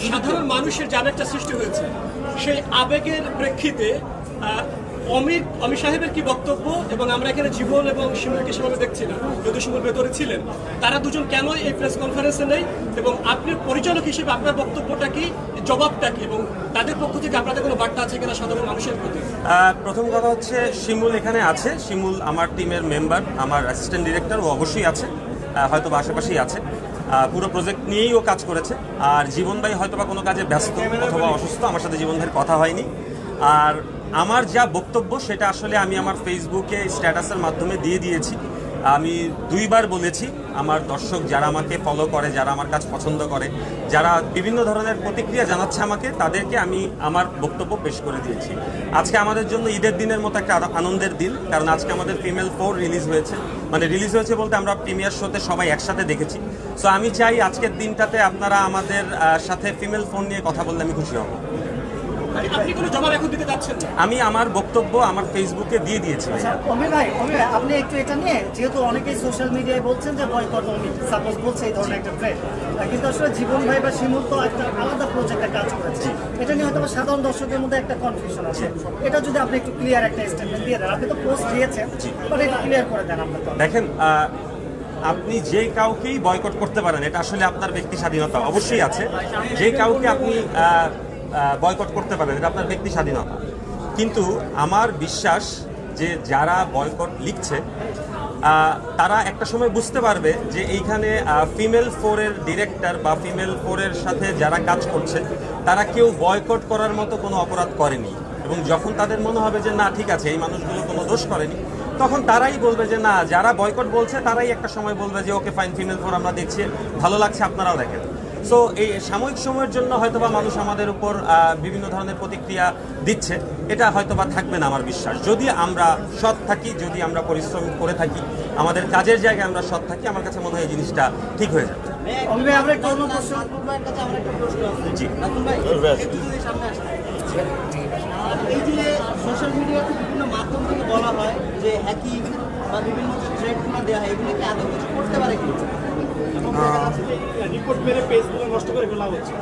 সাধারণ মানুষের যে আবেগটা সৃষ্টি হয়েছে সেই আবেগের প্রেক্ষিতে অমিত সাহেবের কি বক্তব্য, এবং আমরা এখানে জীবন এবং শিমুলকে সেভাবে দেখছিলাম, যদি শিমুল ভেতরে ছিলেন, তারা দুজন কেন এই প্রেস কনফারেন্সে নেই, এবং আপনি পরিচালক হিসেবে আপনার বক্তব্যটা কি, জবাবটা কি, এবং তাদের পক্ষ থেকে আপনাদের কোনো বার্তা আছে কিনা সাধারণ মানুষের প্রতি? প্রথম কথা হচ্ছে শিমুল এখানে আছে। শিমুল আমার টিমের মেম্বার, আমার অ্যাসিস্ট্যান্ট ডিরেক্টর, ও অবশ্যই আছে, হয়তো বা আশেপাশেই আছে। পুরো প্রজেক্ট নিয়েই ও কাজ করেছে। আর জীবন ভাই হয়তো বা কোনো কাজে ব্যস্ত অথবা অসুস্থ, আমার সাথে জীবন ভাইয়ের কথা হয়নি। আর আমার যা বক্তব্য সেটা আসলে আমি আমার ফেসবুকে স্ট্যাটাসের মাধ্যমে দিয়ে দিয়েছি। আমি দুইবার বলেছি, আমার দর্শক যারা আমাকে ফলো করে, যারা আমার কাজ পছন্দ করে, যারা বিভিন্ন ধরনের প্রতিক্রিয়া জানাচ্ছে আমাকে, তাদেরকে আমি আমার বক্তব্য পেশ করে দিয়েছি। আজকে আমাদের জন্য ঈদের দিনের মতো একটা আনন্দের দিন, কারণ আজকে আমাদের ফিমেল 4 রিলিজ হয়েছে। মানে রিলিজ হয়েছে বলতে আমরা প্রিমিয়ার শোতে সবাই একসাথে দেখেছি। সো আমি চাই আজকের দিনটাতে আপনারা আমাদের সাথে ফিমেল 4 নিয়ে কথা বললে আমি খুশি হব। আপনি কোনো জবাব এখন দিতে যাচ্ছেন না? আমি আমার বক্তব্য আমার ফেসবুকে দিয়ে দিয়েছি। অমিত ভাই, আপনি একটু এটা নিয়ে, যেহেতু অনেকেই সোশ্যাল মিডিয়ায় বলছেন যে বয়কট, অমিত সাপোজ বলছে এই ধরনের একটা ট্রেন্ড, কিন্তু আসলে জীবন ভাই বা শিমুল তো একটা আলাদা প্রজেক্টে কাজ করেছে, এটা নিয়ে হয়তো সাধারণ দর্শকের মধ্যে একটা কনফিউশন আছে। এটা যদি আপনি একটু ক্লিয়ার একটা স্টেটমেন্ট দিয়ে দেন, আপনি তো পোস্ট দিয়েছেন, বাট এটা ক্লিয়ার করে দেন আপনার। দেখেন, আপনি যে কাউকেই বয়কট করতে পারেন, এটা আসলে আপনার ব্যক্তি স্বাধীনতা অবশ্যই আছে। যে কাউকে আপনি বয়কট করতে পারেন, এটা আপনার ব্যক্তি স্বাধীনতা। কিন্তু আমার বিশ্বাস যে যারা বয়কট লিখছে তারা একটা সময় বুঝতে পারবে যে এইখানে ফিমেল 4-এর ডিরেক্টর বা ফিমেল 4-এর সাথে যারা কাজ করছে তারা কেউ বয়কট করার মতো কোনো অপরাধ করেনি। এবং যখন তাদের মনে হবে যে না ঠিক আছে, এই মানুষগুলো কোনো দোষ করেনি, তখন তারাই বলবে যে না, যারা বয়কট বলছে তারাই একটা সময় বলবে যে ওকে ফাইন, ফিমেল 4 আমরা দেখছি, ভালো লাগছে, আপনারাও দেখেন। সো এই সাময়িক সময়ের জন্য হয়তোবা মানুষ আমাদের উপর বিভিন্ন ধরনের প্রতিক্রিয়া দিচ্ছে, এটা হয়তোবা থাকবে না আমার বিশ্বাস। যদি আমরা সৎ থাকি, যদি আমরা পরিশ্রম করে থাকি, আমাদের কাজের জায়গায় আমরা সৎ থাকি, আমার কাছে মনে হয় এই জিনিসটা ঠিক হয়ে যাবে। জি, এই যে সোশ্যাল মিডিয়াতে বিভিন্ন মাধ্যম থেকে বলা হয় যে হ্যাকিং বা বিভিন্ন থ্রেটগুলো দেওয়া হয়, এগুলো কি আদৌ কিছু করতে পারে কি? রিপোর্ট মেরে পেজগুলো নষ্ট করে ফেলা হচ্ছে।